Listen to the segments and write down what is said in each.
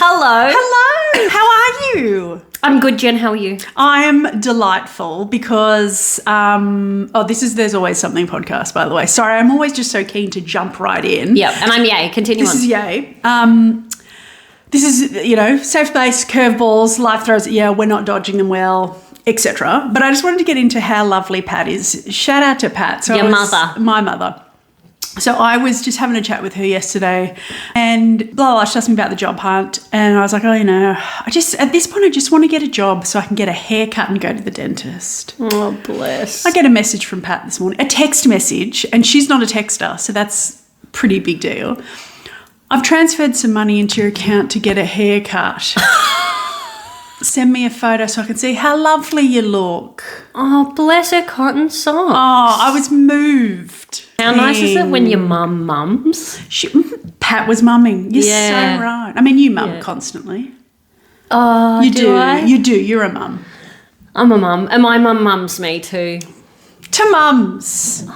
Hello. Hello. How are you? I'm good, Jen. How are you? I am delightful because, There's Always Something podcast, by the way. Sorry, I'm always just so keen to jump right in. Yep, and I'm Yay. Continue This on. is Yay. This is, safe base, curveballs, life throws, we're not dodging them well, etc. But I just wanted to get into how lovely Pat is. Shout out to Pat. Your mother. My mother. So I was just having a chat with her yesterday and blah, blah, she asked me about the job hunt and I was like, at this point I just want to get a job so I can get a haircut and go to the dentist. Oh, bless. I get a message from Pat this morning, a text message, and she's not a texter, so that's a pretty big deal. I've transferred some money into your account to get a haircut. Send me a photo so I can see how lovely you look. Oh, bless her cotton socks. Oh, I was moved. How nice is it when your mum mums? Pat was mumming. You're Yeah. so right. I mean, you mum constantly. Oh, You do I? You do. You're a mum. I'm a mum, and my mum mums me too. To mums.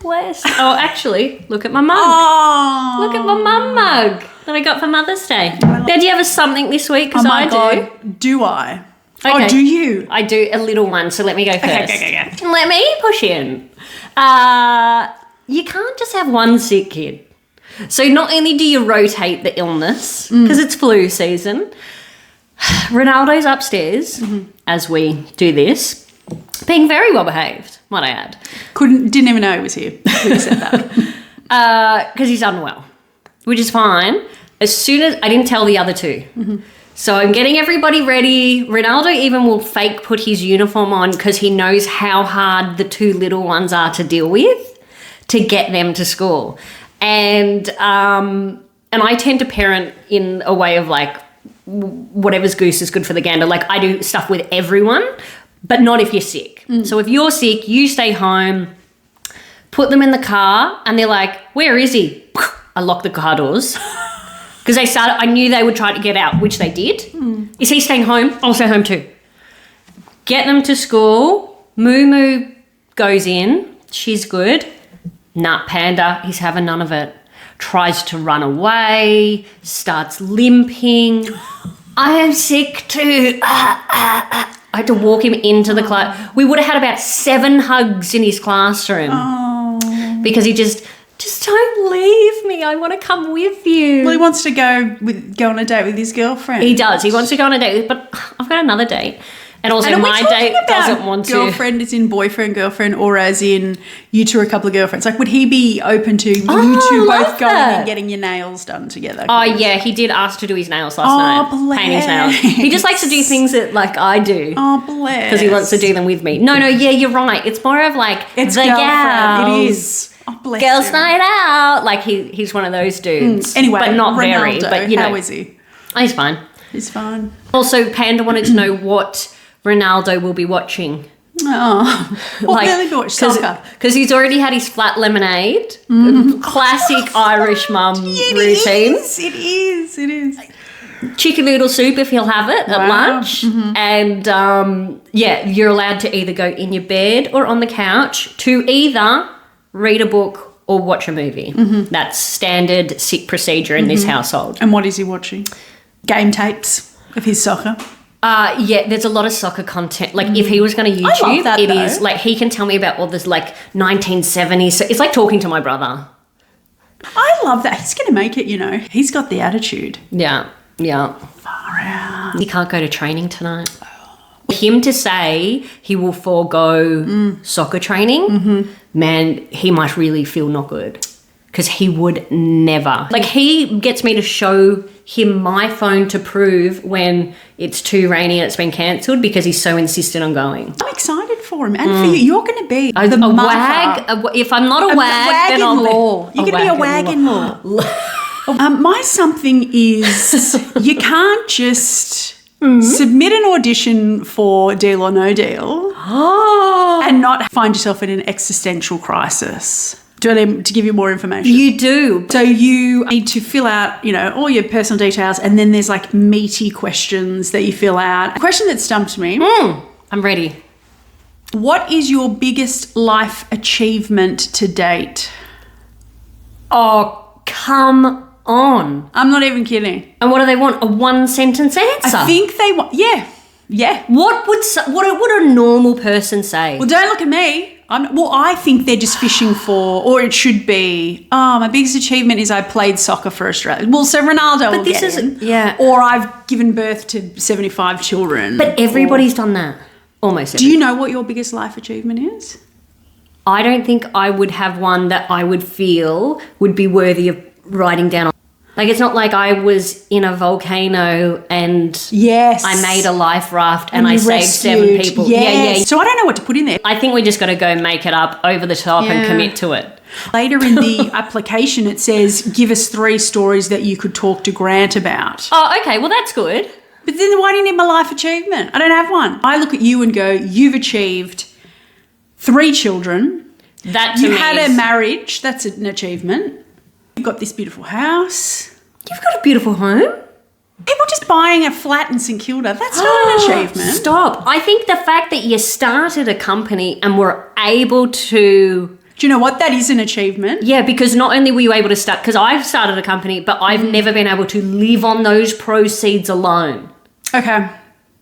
Bless. Oh, actually, look at my mug. Oh. Look at my mum mug that I got for Mother's Day. Now, do you have a something this week? Because I do. God, do I? Okay. Oh, do you? I do a little one, so let me go first. Okay. Let me push in. You can't just have one sick kid. So not only do you rotate the illness, because it's flu season, Ronaldo's upstairs, as we do this, being very well behaved, might I add. Didn't even know he was here when you said that. Because he's unwell, which is fine. As soon as I didn't tell the other two. So I'm getting everybody ready. Ronaldo even will fake put his uniform on because he knows how hard the two little ones are to deal with to get them to school. And I tend to parent in a way of like whatever's goose is good for the gander. Like I do stuff with everyone, but not if you're sick. So if you're sick, you stay home, put them in the car, and they're like, where is he? I lock the car doors. Because I knew they would try to get out, which they did. Is he staying home? I'll stay home too. Get them to school. Moo goes in. She's good. Nut Panda, he's having none of it. Tries to run away. Starts limping. I am sick too. I had to walk him into the class. We would have had about 7 hugs in his classroom. Oh. Because he just don't leave me. I want to come with you. Well, he wants to go on a date with his girlfriend. He does. He wants to go on a date, but I've got another date. And also my date doesn't want to. Girlfriend is in boyfriend, girlfriend, or as in you two are a couple of girlfriends. Like, would he be open to you two both going and getting your nails done together? Oh, yeah. He did ask to do his nails last night. Bless. Paint his nails. He just likes to do things that, like, I do. Oh, bless. Because he wants to do them with me. No, yeah, you're right. It's more of like it's the girlfriend. gals. It is. Oh, bless Girls' him. night out. Like, he's one of those dudes. Anyway, but not Ronaldo, very. But, you know. how is he? He's fine. He's fine. Also, Panda wanted to know what Ronaldo will be watching. Oh, well, really watch soccer. Because he's already had his flat lemonade. Classic Irish mum routine. It is. Chicken noodle soup if he'll have it at lunch. And you're allowed to either go in your bed or on the couch to either read a book or watch a movie. That's standard sick procedure in this household. And what is he watching? Game tapes of his soccer? There's a lot of soccer content. Like if he was going to YouTube, I love that, it though. is like he can tell me about all this like 1970s. So it's like talking to my brother. I love that. He's going to make it, you know. He's got the attitude. Yeah. Far out. He can't go to training tonight. Him to say he will forego soccer training, man, he might really feel not good. Because he would never. Like, he gets me to show him my phone to prove when it's too rainy and it's been cancelled because he's so insistent on going. I'm excited for him and for you. You're going to be the a mother. wag. If I'm not a wag, then I'll wag-in-law. You're going to be a wag-in-law. My something is you can't just submit an audition for Deal or No Deal and not find yourself in an existential crisis. Do I need to give you more information? You do. So you need to fill out, all your personal details, and then there's like meaty questions that you fill out. A question that stumped me. I'm ready. What is your biggest life achievement to date? Oh, come on. I'm not even kidding. And what do they want? A one-sentence answer? I think they want, yeah. What would a normal person say? Well, don't look at me. I think they're just fishing for, or it should be, my biggest achievement is I played soccer for Australia. Well, so Ronaldo will get in. Yeah. Or I've given birth to 75 children. But everybody's done that. Almost Do you know what your biggest life achievement is? I don't think I would have one that I would feel would be worthy of writing down. Like, it's not like I was in a volcano and I made a life raft and I saved 7 people. Yes. Yeah. So I don't know what to put in there. I think we just got to go make it up over the top and commit to it. Later in the application, it says, give us 3 stories that you could talk to Grant about. Oh, okay. Well, that's good. But then why do you need my life achievement? I don't have one. I look at you and go, you've achieved 3 children. That to you me had a marriage. That's an achievement. You've got this beautiful house. You've got a beautiful home. People just buying a flat in St Kilda, that's not an achievement. Stop. I think the fact that you started a company and were able to... Do you know what? That is an achievement. Yeah, because not only were you able to start... Because I've started a company, but I've never been able to live on those proceeds alone. Okay.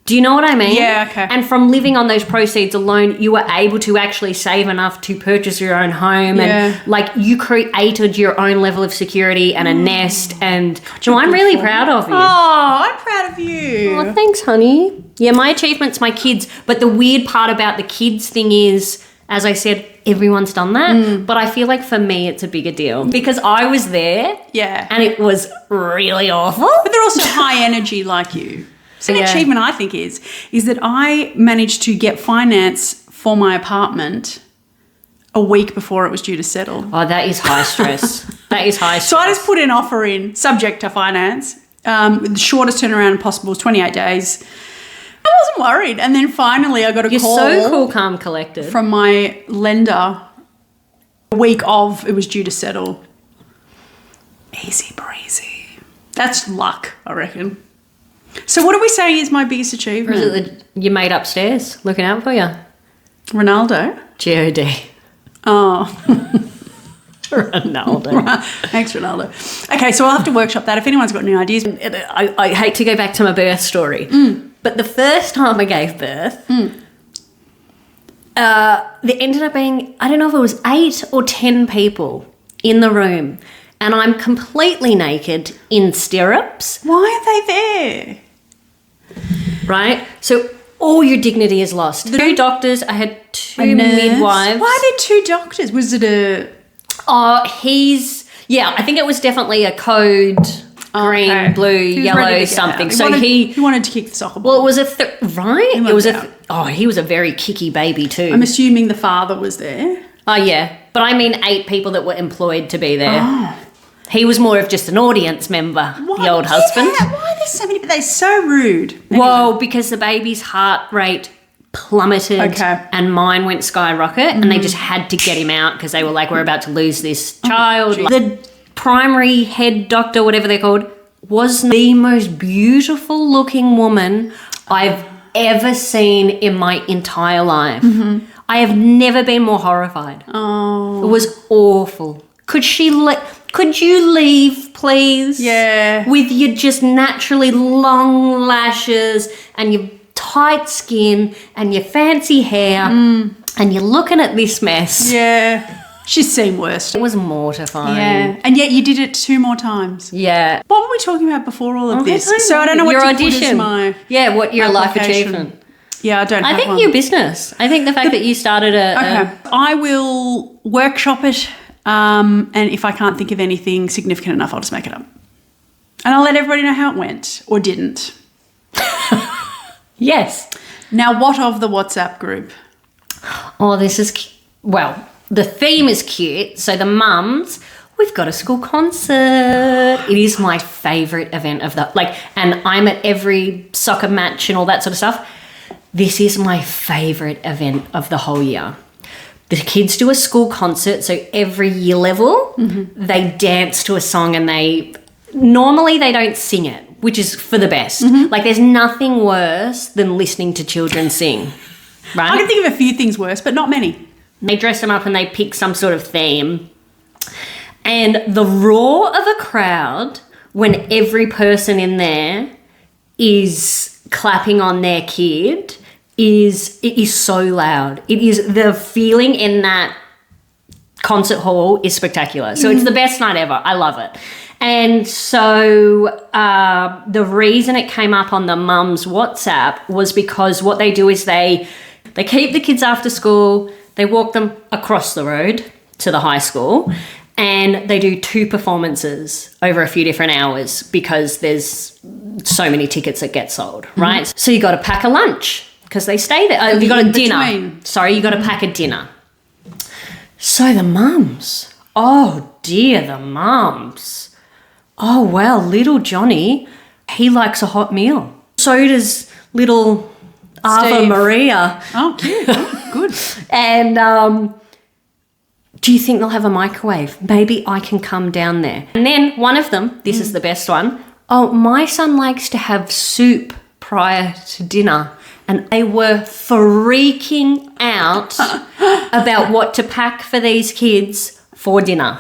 Do you know what I mean? Yeah, okay. And from living on those proceeds alone, you were able to actually save enough to purchase your own home. And like, you created your own level of security and a nest. And I'm really proud of you. Oh, I'm proud of you. Oh, thanks, honey. Yeah, my achievement's my kids. But the weird part about the kids thing is, as I said, everyone's done that. But I feel like for me, it's a bigger deal because I was there. Yeah. And it was really awful. But they're also high energy like you. So an achievement I think is that I managed to get finance for my apartment a week before it was due to settle. Oh, that is high stress. That is high stress. So I just put an offer in, subject to finance. The shortest turnaround possible was 28 days. I wasn't worried. And then finally I got a call. You're so cool, calm, collected. From my lender a week of it was due to settle. Easy breezy. That's luck, I reckon. So what are we saying is my biggest achievement? Or is it you made upstairs looking out for you? Ronaldo? G-O-D. Oh. Ronaldo. Thanks, Ronaldo. Okay, so I'll have to workshop that. If anyone's got any ideas. I hate to go back to my birth story, but the first time I gave birth, there ended up being, I don't know if it was 8 or 10 people in the room. And I'm completely naked in stirrups. Why are they there? Right? So all your dignity is lost. 2 doctors, I had 2 midwives. Why are there 2 doctors? Was it a... I think it was definitely a code, green, blue, yellow, something. He wanted to kick the soccer ball. Well, it was it was he was a very kicky baby too. I'm assuming the father was there. Oh, yeah. But I mean 8 people that were employed to be there. Oh. He was more of just an audience member, the old husband. Why are there so many? They're so rude. Anyway. Well, because the baby's heart rate plummeted and mine went skyrocket and they just had to get him out because they were like, we're about to lose this child. The primary head doctor, whatever they're called, was the most beautiful looking woman I've ever seen in my entire life. I have never been more horrified. Oh. It was awful. Could you leave, please? Yeah. With your just naturally long lashes and your tight skin and your fancy hair and you're looking at this mess. Yeah. She's seen worse. It was mortifying. Yeah. And yet you did it 2 more times. Yeah. What were we talking about before all of this? So I don't know what your to audition. put as my what your life application. achievement. Yeah, I don't have think one. your business. I think the fact that you started I will workshop it. And if I can't think of anything significant enough, I'll just make it up. And I'll let everybody know how it went or didn't. Yes. Now, what of the WhatsApp group? Oh, this is... Well, the theme is cute. So the mums, we've got a school concert. It is my favourite event of the... and I'm at every soccer match and all that sort of stuff. This is my favourite event of the whole year. The kids do a school concert, so every year level, they dance to a song and normally they don't sing it, which is for the best. There's nothing worse than listening to children sing, right? I can think of a few things worse, but not many. They dress them up and they pick some sort of theme. And the roar of a crowd when every person in there is clapping on their kid is so loud. It is, the feeling in that concert hall is spectacular. So it's the best night ever. I love it. And so the reason it came up on the mum's WhatsApp was because what they do is they keep the kids after school, they walk them across the road to the high school, and they do 2 performances over a few different hours because there's so many tickets that get sold, right? So you got to pack a lunch because they stay there. You got a dinner. Sorry, you got to pack a dinner. So the mums, oh dear, the mums. Oh, well, little Johnny, he likes a hot meal. So does little Ava Maria. Oh, cute. Oh, good. And do you think they'll have a microwave? Maybe I can come down there. And then one of them, this is the best one. Oh, my son likes to have soup prior to dinner. And they were freaking out about what to pack for these kids for dinner.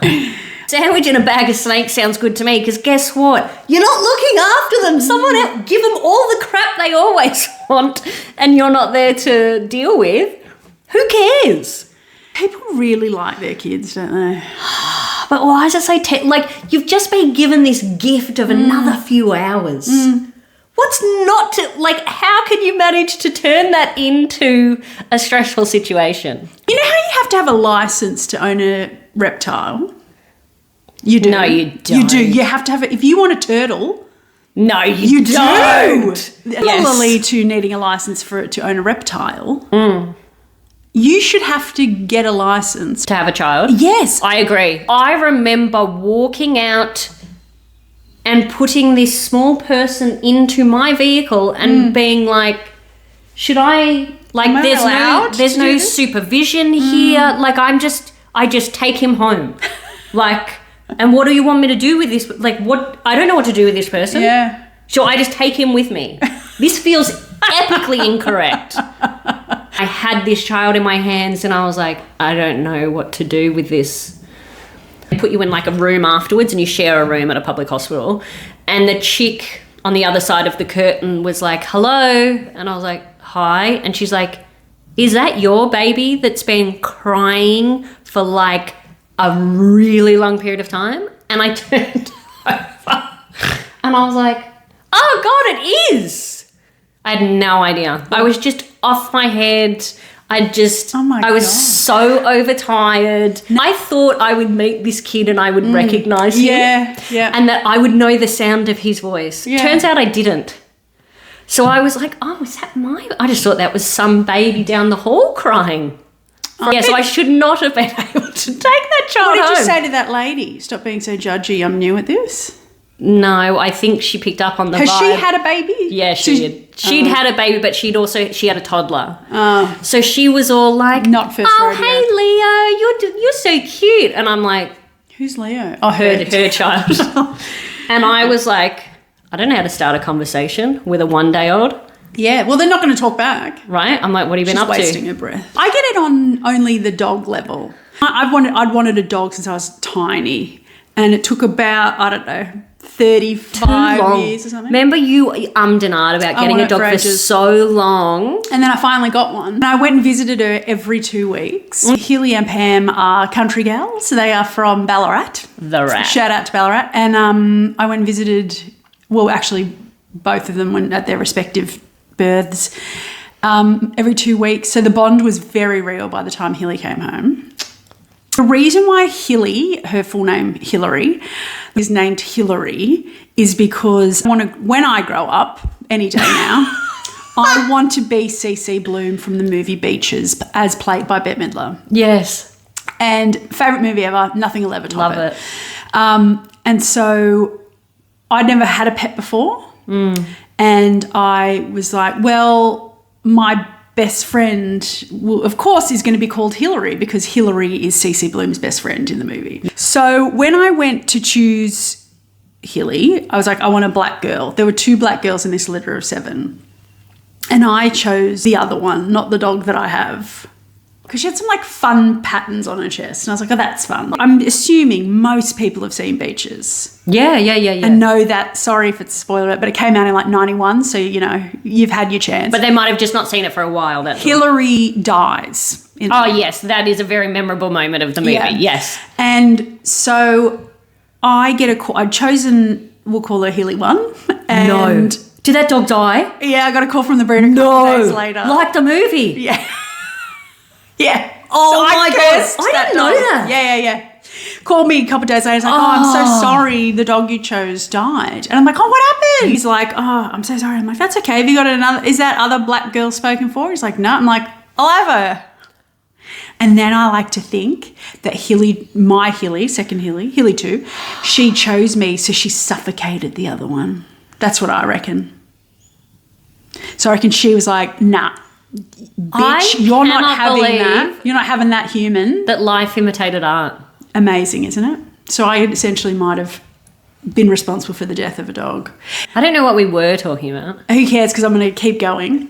Sandwich and a bag of snakes sounds good to me because guess what? You're not looking after them. Someone else, give them all the crap they always want and you're not there to deal with. Who cares? People really like their kids, don't they? But why does it say, like, you've just been given this gift of another few hours. What's not to, like, how can you manage to turn that into a stressful situation? You know how you have to have a license to own a reptile? You do. No, you don't. You do. You have to have it. If you want a turtle. No, you don't. Similarly to needing a license to own a reptile. You should have to get a license. To have a child? Yes. I agree. I remember walking out and putting this small person into my vehicle and being like, should I, like, there's no supervision here. Like, I just take him home. Like, and what do you want me to do with this? Like, what? I don't know what to do with this person. Yeah. So I just take him with me. This feels epically incorrect. I had this child in my hands and I was like, I don't know what to do with this. They put you in like a room afterwards and you share a room at a public hospital. And the chick on the other side of the curtain was like, hello. And I was like, hi. And she's like, is that your baby that's been crying for like a really long period of time? And I turned over and I was like, oh God, it is. I had no idea. I was just off my head. I was so overtired. I thought I would meet this kid and I would recognize him. Yeah. And that I would know the sound of his voice. Yeah. Turns out I didn't. So I was like, oh, is that I just thought that was some baby down the hall crying. So I should not have been able to take that child home. What did you say to that lady? Stop being so judgy. I'm new at this. No, I think she picked up on the vibe. Has she had a baby? Yeah, she did. She'd had a baby, but she had a toddler. Oh. So she was all like, not first rodeo. Hey, Leo, you're so cute. And I'm like, who's Leo? Oh, her child. And I was like, I don't know how to start a conversation with a 1-day-old. Yeah, well, they're not going to talk back. Right? I'm like, what have you been up to? She's wasting her breath. I get it on only the dog level. I'd wanted a dog since I was tiny. And it took about, I don't know, 35 years or something. Remember you and ahed about getting a dog for so long. And then I finally got one. And I went and visited her every 2 weeks. Hilly and Pam are country gals. So they are from Ballarat. The Rat. Shout out to Ballarat. And I went and visited, well, actually, both of them went at their respective births every 2 weeks. So the bond was very real by the time Hilly came home. The reason why Hilly, her full name Hillary, is named Hillary is because when I grow up, any day now, I want to be CC Bloom from the movie Beaches as played by Bette Midler. Yes. And favourite movie ever, nothing will ever top it. Love it. And so I'd never had a pet before. And I was like, well, my best friend, of course, is going to be called Hillary because Hillary is CC Bloom's best friend in the movie. So when I went to choose Hilly, I was like, I want a black girl. There were 2 black girls in this litter of 7. And I chose the other one, not the dog that I have. because she had some like fun patterns on her chest. And I was like, oh, that's fun. I'm assuming most people have seen Beaches. Yeah. And know that, sorry if it's a spoiler, but it came out in like 91. So, you know, you've had your chance. But they might have just not seen it for a while. That's Hillary dies. yes. That is a very memorable moment of the movie. Yeah. Yes. And so I get a call. I'd chosen, we'll call her Hilly 1. And No. Did that dog die? Yeah, I got a call from the breeder a couple days later. Like the movie? Yeah. Yeah. Oh, So my cursed God. I that didn't know dog. that. Yeah. Called me a couple of days later. He's like, I'm so sorry the dog you chose died. And I'm like, oh, what happened? He's like, oh, I'm so sorry. I'm like, that's okay. Have you got another, is that other black girl spoken for? He's like, no. I'm like, I'll have her. And then I like to think that Hilly, my Hilly, second Hilly, Hilly 2, she chose me so she suffocated the other one. That's what I reckon. So I reckon she was like, nah, bitch, you're not having that. You're not having that human. That life imitated art. Amazing, isn't it? So I essentially might have been responsible for the death of a dog. I don't know what we were talking about. Who cares, because I'm going to keep going.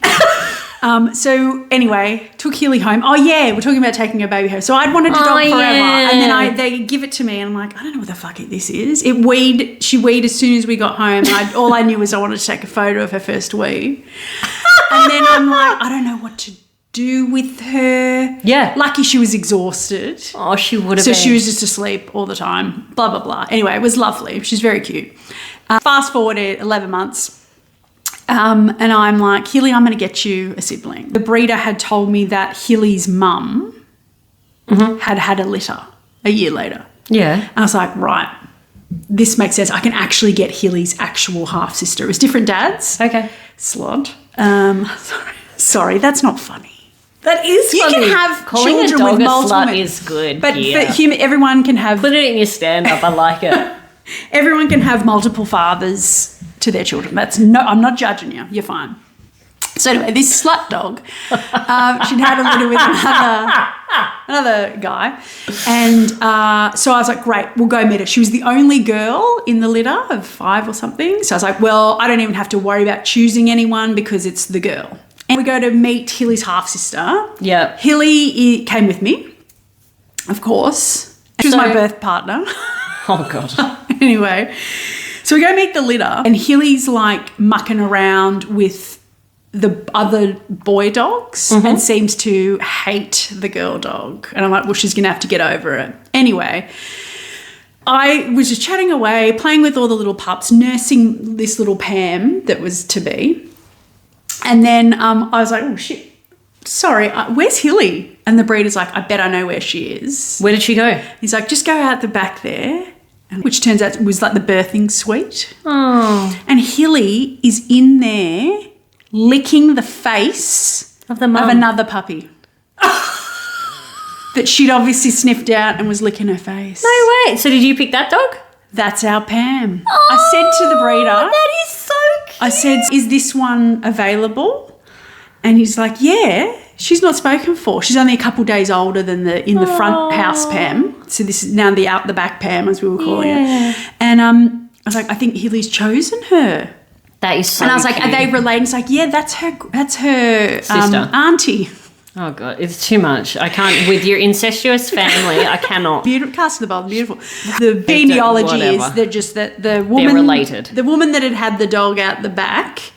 So anyway, took Hilly home. Oh, yeah, we're talking about taking a baby home. So I'd wanted a dog forever. Yeah. And then they give it to me and I'm like, I don't know what the fuck this is. She weed as soon as we got home. And all I knew was I wanted to take a photo of her first wee. And then I'm like, I don't know what to do with her. Yeah. Lucky she was exhausted. Oh, she would have So been. she was just asleep all the time, blah, blah, blah. Anyway, it was lovely. She's very cute. Fast forward 11 months. And I'm like, Hilly, I'm going to get you a sibling. The breeder had told me that Hilly's mum had a litter a year later. Yeah. And I was like, right, this makes sense. I can actually get Hilly's actual half-sister. It was different dads. Okay. Slod. Sorry, that's not funny. That is You funny. can have Calling children a dog with a multiple slut men. is good. But yeah. everyone can have... Put it in your stand-up. I like it. Everyone can have multiple fathers to their children. I'm not judging you. You're fine. So anyway, this slut dog, she'd had a litter with another guy. And so I was like, great, we'll go meet her. She was the only girl in the litter of 5 or something. So I was like, well, I don't even have to worry about choosing anyone because it's the girl. And we go to meet Hilly's half-sister. Yeah. Hilly came with me, of course. She was my birth partner. Oh, God. Anyway, so we go meet the litter and Hilly's like mucking around with the other boy dogs and seems to hate the girl dog. And I'm like, well, she's going to have to get over it. Anyway, I was just chatting away, playing with all the little pups, nursing this little Pam that was to be. And then I was like, oh, shit, sorry, where's Hilly? And the breeder's like, I bet I know where she is. Where did she go? He's like, just go out the back there. Which turns out was like the birthing suite. Oh. And Hilly is in there licking the face Of the mum. of another puppy. That she'd obviously sniffed out and was licking her face. No way. So did you pick that dog? That's our Pam. I said to the breeder, That is so cute. I said, is this one available? And he's like, yeah. She's not spoken for. She's only a couple days older than the front house Pam. So this is now the out the back Pam, as we were calling it. And I was like, I think Hilly's chosen her. That is so And I was like, cute. are they related? It's like, yeah, that's her Sister. auntie. Oh, God. It's too much. I can't. With your incestuous family, I cannot. Beautiful, cast of the bowl, beautiful. The genealogy is that the woman, They're related. The woman that had the dog out the back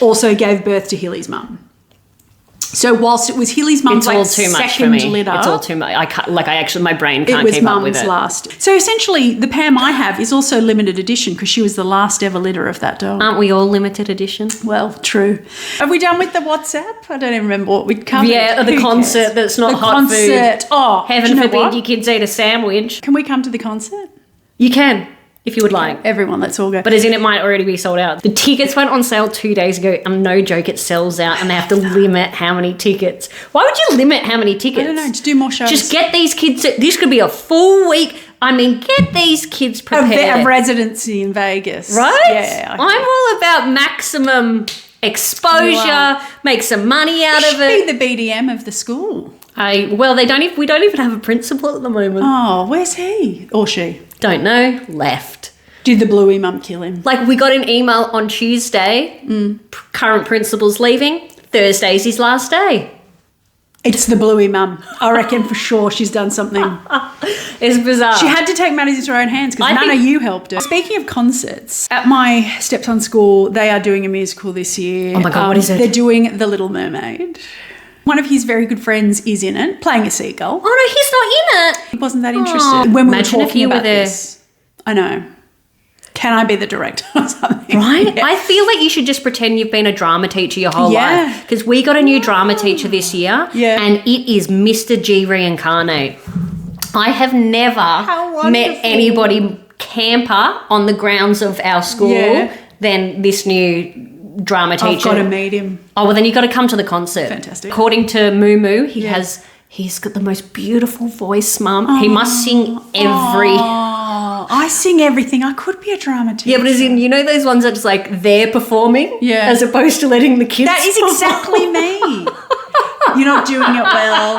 also gave birth to Hilly's mum. So whilst it was Hilly's mum's It's all too much for second me. litter, It's all too much. I can't, my brain it can't was keep up with mum's it. last. So essentially, the Pam I have is also limited edition because she was the last ever litter of that dog. Aren't we all limited edition? Well, true. Have we done with the WhatsApp? I don't even remember what we'd covered. Yeah, or the Who concert cares? that's not the hot concert. food. Oh, Heaven do you know forbid what? your kids eat a sandwich. Can we come to the concert? You can, if you would like. Everyone, let's all go. But as in, it might already be sold out. The tickets went on sale 2 days ago, and no joke, it sells out, and they have to limit how many tickets. Why would you limit how many tickets? I don't know, just do more shows. Just get these kids. This could be a full week. I mean, get these kids prepared. A residency in Vegas. Right? Yeah. I'm all about maximum exposure, make some money out of it. Be the BDM of the school. We don't even have a principal at the moment. Oh, where's he or she? Don't know. Left. Did the bluey mum kill him? Like, we got an email on Tuesday. Current principal's leaving. Thursday's his last day. It's the Bluey mum. I reckon for sure she's done something. It's bizarre. She had to take matters into her own hands because none of you helped her. Speaking of concerts, at my stepson's school, they are doing a musical this year. Oh my God, what is it? They're doing The Little Mermaid. One of his very good friends is in it, playing a seagull. Oh no, he's not in it. He wasn't that interested when we were Imagine if talking you were about there. this. I know. Can I be the director or something? Right? Yeah. I feel like you should just pretend you've been a drama teacher your whole Yeah. life. Because we got a new drama teacher this year. Yeah. And it is Mr. G reincarnate. I have never wonderful. met anybody camper on the grounds of our school Yeah. than this new drama teacher. I've got to meet him. Oh, well, then you got to come to the concert. Fantastic. According to Moo Moo, he's got the most beautiful voice, Mum. He must sing every... Oh, I sing everything. I could be a drama teacher. Yeah, but as in, you know those ones that's like they're performing? Yeah. As opposed to letting the kids That is exactly me. You're not doing it well.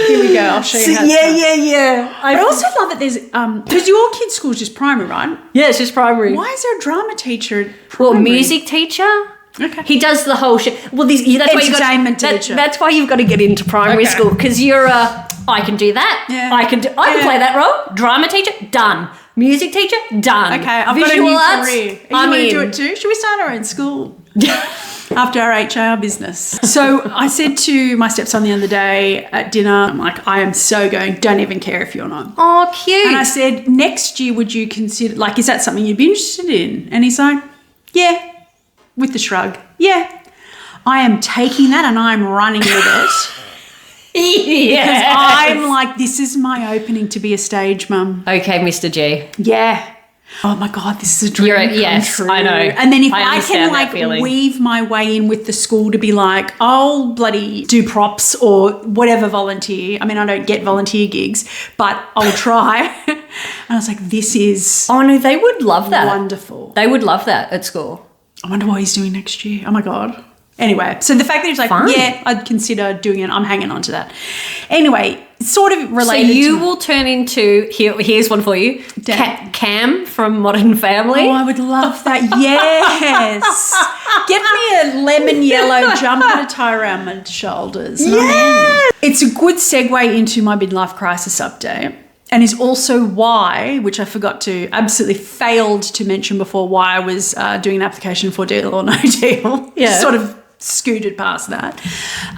Here we go. I'll show you how it's done. Yeah. I also love that there's because your kids' school is just primary, right? Yeah, it's just primary. Why is there a drama teacher at Well, primary? music teacher. Okay. He does the whole shit. Well, that's why you Entertainment teacher. That's why you've got to get into primary Okay. school because you're I can do that. Yeah. I can play that role. Drama teacher, done. Music teacher, done. Okay, I've Visual got a new arts, career. I'm You want to in. do it too? Should we start our own school? After our HR business. So I said to my stepson the other day at dinner, I'm like, I am so going, don't even care if you're not. Oh, cute. And I said, next year, would you consider, like, is that something you'd be interested in? And he's like, yeah, with the shrug. Yeah, I am taking that and I'm running with it. Because I'm like, this is my opening to be a stage mum. Okay, Mr. G. Yeah. Oh my God, this is a dream come yes, true. I know. And then if I I can understand that like feeling. weave my way in with the school to be like, I'll bloody do props or whatever volunteer. I mean, I don't get volunteer gigs, but I'll try. And I was like, this is Oh no, they would love that. wonderful. They would love that at school. I wonder what he's doing next year. Oh my God. Anyway, so the fact that he's like, Fun. yeah, I'd consider doing it. I'm hanging on to that. Anyway, sort of So related you to... will turn into here's one for you. Dan. Cam from Modern Family. Oh, I would love that. Yes. Get me a lemon yellow jumper to tie around my shoulders. Yeah. It's a good segue into my midlife crisis update. And is also why, which I forgot to, absolutely failed to mention before, why I was doing an application for Deal or No Deal. Yeah. Sort of scooted past that.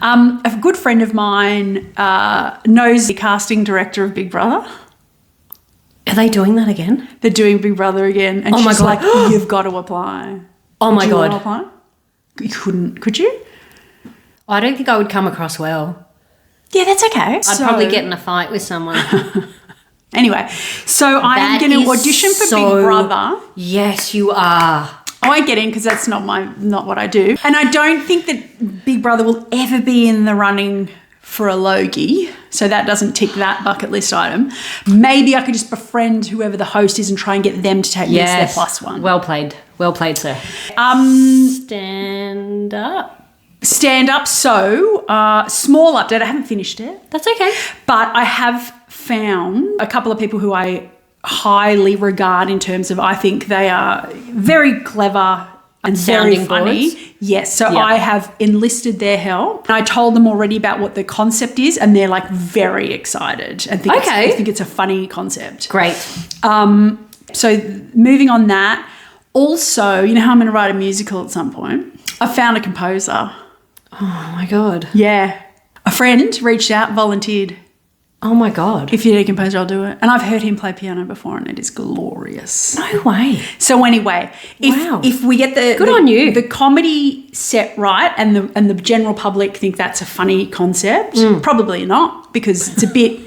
A good friend of mine knows the casting director of Big Brother. Are they doing that again? They're doing Big Brother again. And Oh my she's God. like, you've got to apply. Oh my Do you want to God. apply? You couldn't, could you? I don't think I would come across well. Yeah, that's okay. I'd probably get in a fight with someone. Anyway, so I am That going to is audition for so- Big Brother. Yes, you are. I won't get in because that's not what I do. And I don't think that Big Brother will ever be in the running for a Logie. So that doesn't tick that bucket list item. Maybe I could just befriend whoever the host is and try and get them to take me as their plus one. Well played. Well played, sir. Stand up. Stand up. So, small update. I haven't finished it. That's okay. But I have found a couple of people who I highly regard in terms of I think they are very clever and very Sounding funny. boards? Yes. So Yeah. I have enlisted their help. And I told them already about what the concept is and they're like very excited and think, Okay. I think it's a funny concept. Great. So moving on that. Also, you know how I'm going to write a musical at some point? I found a composer. Oh my God. Yeah. A friend reached out, volunteered. Oh my God. If you need a composer, I'll do it. And I've heard him play piano before and it is glorious. No way. So anyway, Wow. if we get Good on you. the comedy set right and the general public think that's a funny concept, probably not because it's a bit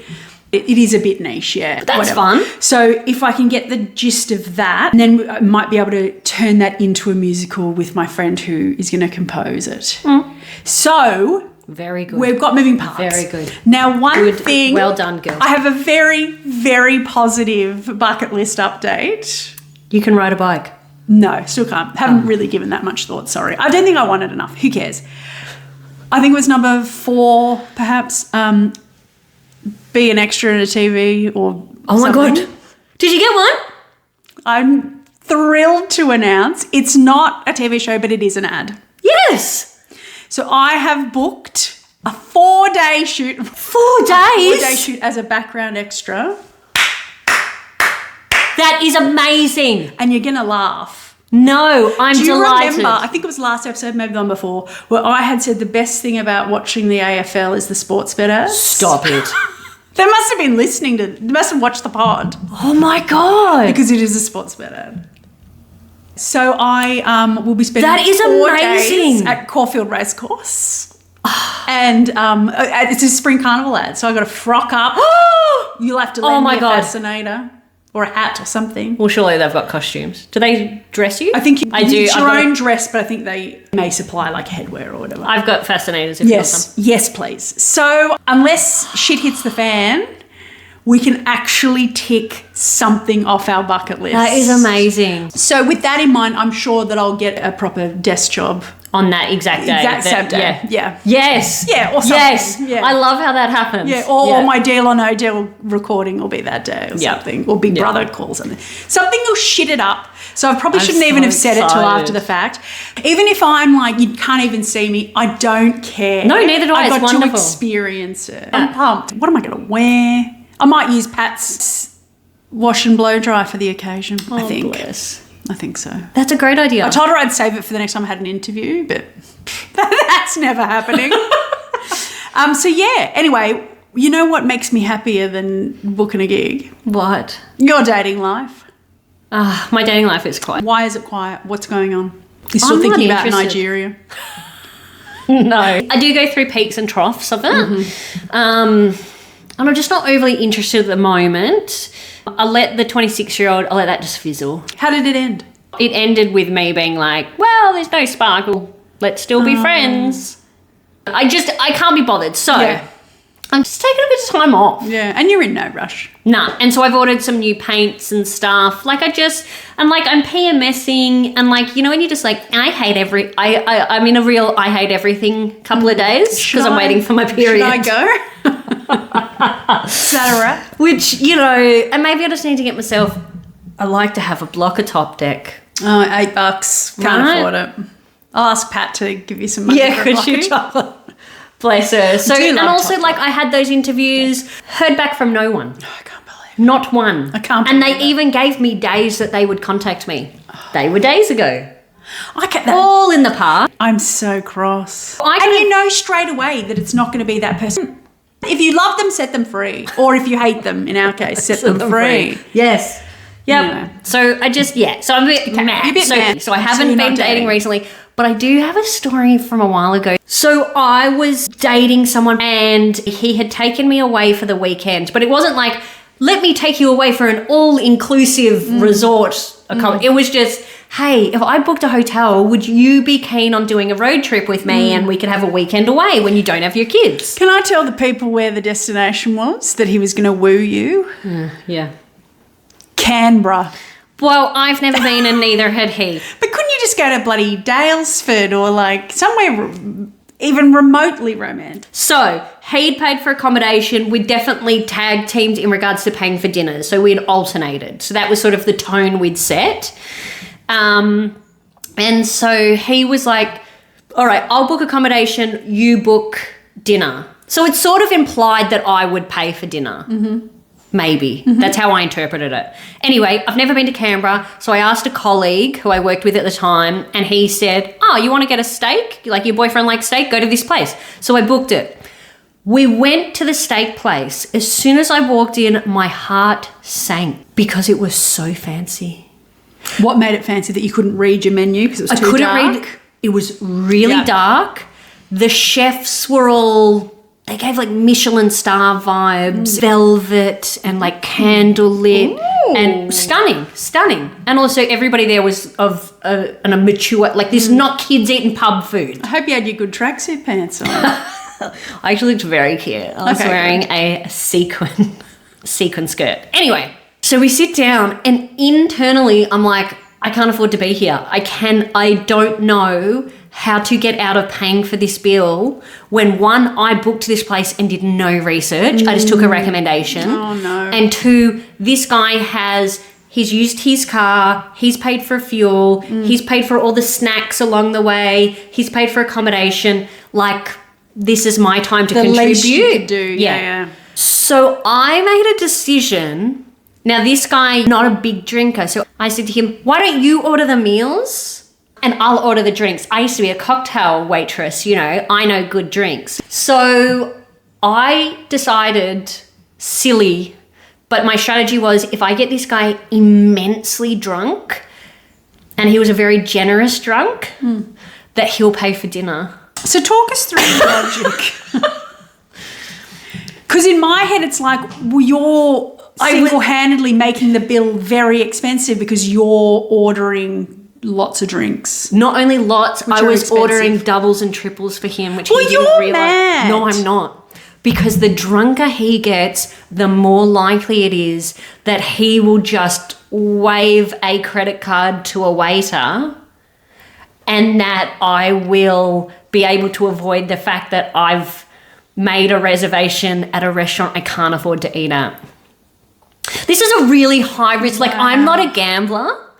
it is a bit niche, yeah. That's whatever. fun. So if I can get the gist of that, then I might be able to turn that into a musical with my friend who is going to compose it. So Very good. we've got moving parts. Very good. Now, one Good. thing. Well done, girl. I have a very, very positive bucket list update. You can ride a bike. No, still can't. Haven't really given that much thought, sorry. I don't think I wanted enough. Who cares? I think it was number 4, perhaps. Be an extra in a TV or Oh my something. God. Did you get one? I'm thrilled to announce it's not a TV show, but it is an ad. Yes. So I have booked A 4-day shoot. 4 days? 4-day shoot as a background extra. That is amazing. And you're going to laugh. No, I'm Do you delighted. remember, I think it was last episode, maybe the one before, where I had said the best thing about watching the AFL is the sports bet ads? Stop it. They must have been they must have watched the pod. Oh my God. Because it is a sports bet ad. So I will be spending That is 4 amazing. days at Caulfield Racecourse. And it's a spring carnival ad, so I got to frock up. You'll have to lend me a fascinator or a hat or something. Well, surely they've got costumes. Do they dress you? I think I do. It's your own dress, but I think they may supply like headwear or whatever. I've got fascinators if you want them. Yes, please. So unless shit hits the fan, we can actually tick something off our bucket list. That is amazing. So with that in mind, I'm sure that I'll get a proper desk job. On that exact day. Same day. Yeah. Yes. Yeah, or something. Yes. Yeah. I love how that happens. Yeah, or my Deal or No Deal recording will be that day or something. Or Big Brother calls something. Something will shit it up. So I probably shouldn't even have said it till after the fact. Even if I'm like, you can't even see me, I don't care. No, neither do I. I It's got wonderful. to experience it. I'm pumped. What am I going to wear? I might use Pat's wash and blow dry for the occasion, I think. Bless. I think so. That's a great idea. I told her I'd save it for the next time I had an interview, but that's never happening. So yeah, anyway, you know what makes me happier than booking a gig? What? Your dating life. My dating life is quiet. Why is it quiet? What's going on? You're still I'm not thinking about interested. Nigeria? No. I do go through peaks and troughs of it. Mm-hmm. And I'm just not overly interested at the moment. I'll let the 26-year-old, I'll let that just fizzle. How did it end? It ended with me being like, well, there's no sparkle. Let's still be friends. I can't be bothered. So I'm just taking a bit of time off. Yeah, and you're in no rush. Nah. And so I've ordered some new paints and stuff. Like I'm PMSing and like, you know, when you're just like, I'm in a real I hate everything couple of days because I'm waiting for my period. Should I go? Is that a wrap? Which, you know, and maybe I just need to get myself, I like to have a blocker top deck. Oh, $8. Can't Right. afford it. I'll ask Pat to give you some money for a could block you? of chocolate. Bless her. So, do and love also chocolate. like I had those interviews, heard back from no one. Oh, I can't believe it. Not one. I can't And they believe it. even gave me days that they would contact me. They were days ago. That. All in the past. I'm so cross. I And can- you know straight away that it's not going to be that person. If you love them, set them free. Or if you hate them, in our case, set them free. Yes. Yep. Yeah. So I just, so I'm a bit mad. You're a bit mad. So I So haven't you're been not dating dating. recently, but I do have a story from a while ago. So I was dating someone and he had taken me away for the weekend, but it wasn't like, let me take you away for an all-inclusive resort. It was just, hey, if I booked a hotel, would you be keen on doing a road trip with me and we could have a weekend away when you don't have your kids? Can I tell the people where the destination was that he was going to woo you? Yeah. Canberra. Well, I've never been and neither had he. But couldn't you just go to bloody Dalesford or like somewhere even remotely romantic? So he'd paid for accommodation. We'd definitely tag teamed in regards to paying for dinner. So we'd alternated. So that was sort of the tone we'd set. And so he was like, all right, I'll book accommodation. You book dinner. So it sort of implied that I would pay for dinner. Mm-hmm. Maybe. Mm-hmm. That's how I interpreted it. Anyway, I've never been to Canberra, so I asked a colleague who I worked with at the time, and he said, oh, you want to get a steak? Like your boyfriend likes steak? Go to this place. So I booked it. We went to the steak place. As soon as I walked in, my heart sank because it was so fancy. What made it fancy that you couldn't read your menu because it was too dark? It was really dark. The chefs were all... They gave like Michelin star vibes, velvet and like candlelit and stunning. And also everybody there was of a mature, like this, not kids eating pub food. I hope you had your good tracksuit pants on. I actually looked very cute. I was wearing a sequin skirt. Anyway, so we sit down and internally I'm like, I can't afford to be here. I don't know how to get out of paying for this bill when one, I booked this place and did no research. I just took a recommendation. Oh no. And two, this guy he's used his car, he's paid for fuel, he's paid for all the snacks along the way, he's paid for accommodation. Like, this is my time to The contribute. least you could do. Yeah. So I made a decision. Now, this guy, not a big drinker. So I said to him, why don't you order the meals and I'll order the drinks? I used to be a cocktail waitress, you know, I know good drinks. So I decided, silly, but my strategy was if I get this guy immensely drunk, and he was a very generous drunk, that he'll pay for dinner. So talk us through the logic. Because in my head, it's like, well, you're single-handedly making the bill very expensive because you're ordering lots of drinks. Not only lots, I was expensive. ordering doubles and triples for him, which Well, he didn't you're realize. mad. No, I'm not. Because the drunker he gets, the more likely it is that he will just wave a credit card to a waiter, and that I will be able to avoid the fact that I've made a reservation at a restaurant I can't afford to eat at. This is a really high risk. Like, I'm not a gambler,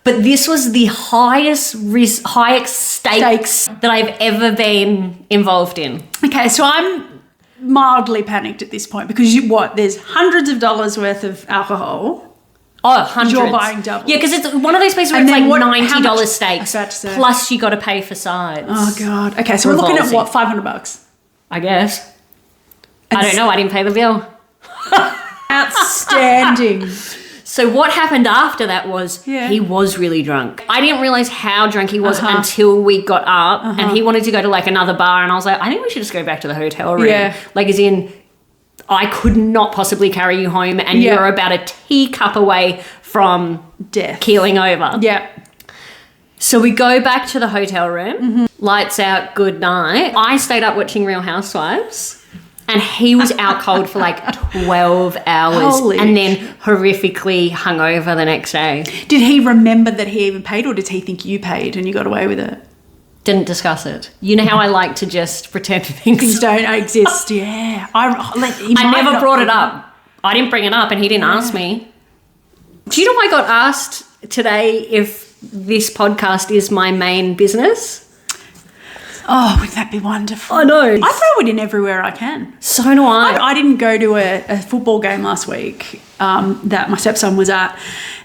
but this was the highest risk, highest stakes that I've ever been involved in. Okay, so I'm mildly panicked at this point because there's hundreds of dollars worth of alcohol. Oh, hundreds. You're buying double. Yeah, because it's one of those places where And it's then like how $90 much- steaks, I was about to say. plus you got to pay for sides. Oh, God. Okay, so we're looking at what, $500? I guess. I don't know. I didn't pay the bill. Outstanding. So what happened after that was he was really drunk. I didn't realize how drunk he was until we got up, and he wanted to go to like another bar, and I was like, I think we should just go back to the hotel room. Yeah. Like, as in, I could not possibly carry you home, and you're about a teacup away from Death. keeling over. Yeah. So we go back to the hotel room, lights out, good night. I stayed up watching Real Housewives, and he was out cold for like 12 hours Holy. and then horrifically hungover the next day. Did he remember that he even paid, or did he think you paid and you got away with it? Didn't discuss it. You know how I like to just pretend Things don't exist. Yeah. I never brought it up. I didn't bring it up, and he didn't ask me. Do you know I got asked today if this podcast is my main business? Oh, wouldn't that be wonderful? I know. I throw it in everywhere I can. So do I. I didn't go to a football game last week that my stepson was at.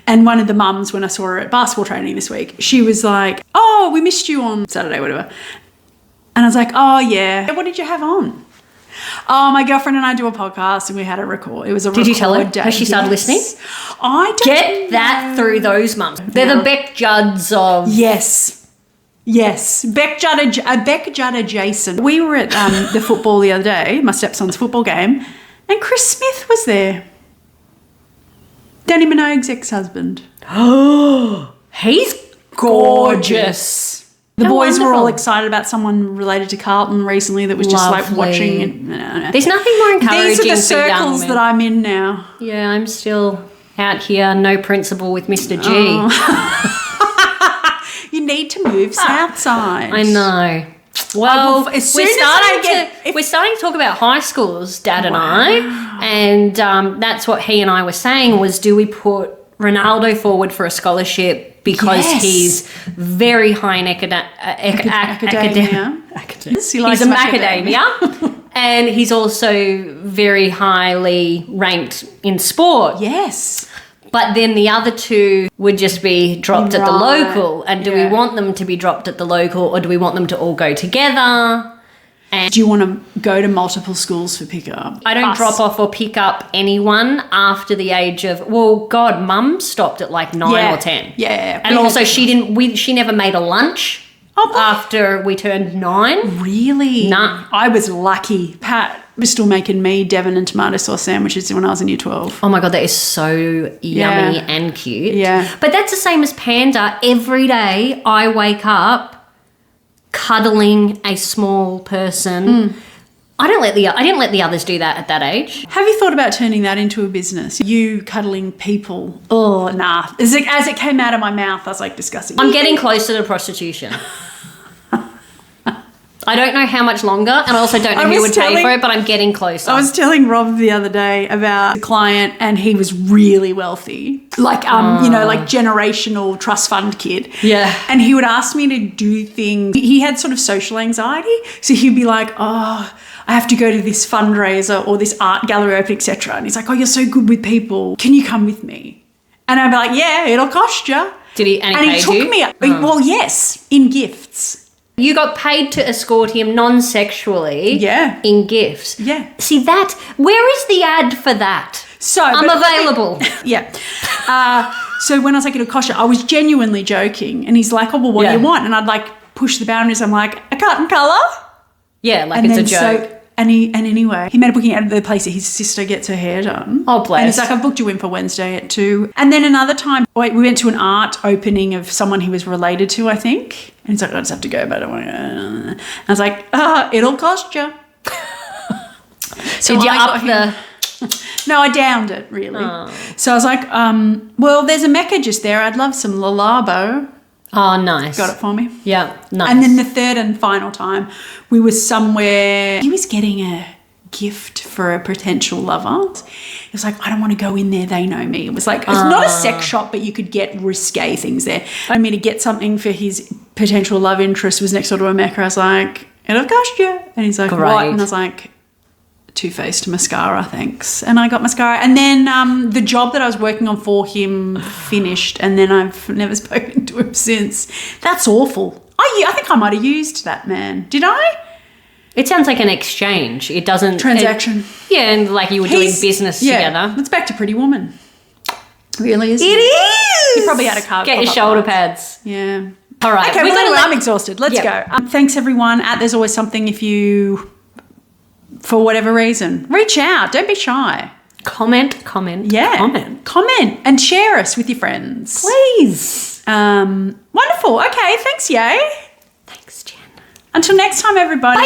And one of the mums, when I saw her at basketball training this week, she was like, oh, we missed you on Saturday, whatever. And I was like, oh, yeah. What did you have on? Oh, my girlfriend and I do a podcast and we had a record. It was a record. Did you tell her? Day. Has she started listening? I don't Get that through those mums. They're the Beck Judds of... Yes. Beck Judd adjacent. We were at the football the other day, my stepson's football game, and Chris Smith was there. Danny Minogue's ex-husband. Oh, he's gorgeous. The How boys were all wonderful. excited about someone related to Carlton recently that was just like Lovely. watching. And, There's nothing more encouraging these are the for young circles men. that I'm in now. Yeah, I'm still out here, no principal with Mr. G. Oh. You need to move south side. I know. Well, as soon as I get- we're starting to talk about high schools, Dad and I, and that's what he and I were saying was, do we put Ronaldo forward for a scholarship because Yes. he's very high in Academia. He's a macadamia. And he's also very highly ranked in sport. Yes. But then the other two would just be dropped at the Right. local. And do we Yeah. want them to be dropped at the local, or do we want them to all go together? Do you want to go to multiple schools for pickup? I don't drop off or pick up anyone after the age of, well, God, Mum stopped at like 9 or 10. Yeah. And also she never made a lunch Oh, but- after we turned 9. Really? Nah. I was lucky. Pat was still making me Devon and tomato sauce sandwiches when I was in year 12. Oh my God, that is so yummy Yeah. and cute. Yeah. But that's the same as Panda. Every day I wake up cuddling a small person. I didn't let the others do that at that age. Have you thought about turning that into a business? You cuddling people. Oh, nah. As it came out of my mouth, I was like discussing. I'm getting closer to prostitution. I don't know how much longer, and I also don't know who would pay for it, but I'm getting closer. I was telling Rob the other day about a client, and he was really wealthy, like like generational trust fund kid. Yeah. And he would ask me to do things. He had sort of social anxiety, so he'd be like, "Oh, I have to go to this fundraiser or this art gallery open, etc." And he's like, "Oh, you're so good with people. Can you come with me?" And I'd be like, "Yeah, it'll cost you." Did he? And he took me. Well, yes, in gifts. You got paid to escort him non-sexually. Yeah. In gifts. Yeah. See that? Where is the ad for that? So I'm available. Yeah. So when I was like, it'll cost you, I was genuinely joking. And he's like, "Oh, well, what do you want?" And I'd like push the boundaries. I'm like, "A cut and colour?" Yeah, like it's a joke. Anyway, he made a booking at the place that his sister gets her hair done. Oh, bless. And he's like, "I've booked you in for Wednesday at 2. And then another time, we went to an art opening of someone he was related to, I think. And he's like, "I just have to go, but I don't want to go." And I was like, "It'll cost you." So did you up the... No, I downed it, really. Oh. So I was like, well, there's a Mecca just there. I'd love some Lalabo. Oh, nice. Got it for me. Yeah, nice. And then the third and final time, we were somewhere. He was getting a gift for a potential lover. It was like, "I don't want to go in there. They know me." It was like, it's not a sex shop, but you could get risque things there. I mean, to get something for his potential love interest was next door to a Mecca. I was like, "It'll cost you." And he's like, "Great." "What?" And I was like, Too Faced mascara, thanks. And I got mascara. And then the job that I was working on for him finished, and then I've never spoken to him since. That's awful. I think I might have used that man. Did I? It sounds like an exchange. It doesn't... Transaction. And like you were doing business together. It's back to Pretty Woman. Really is. It is! He probably had a car. Get your shoulder pads. Yeah. All right. Okay, I'm exhausted. Let's go. Thanks, everyone. There's always something if you... For whatever reason, reach out. Don't be shy. Comment. Yeah. Comment and share us with your friends. Please. Wonderful. Okay. Thanks, Yay. Thanks, Jen. Until next time, everybody. Bye.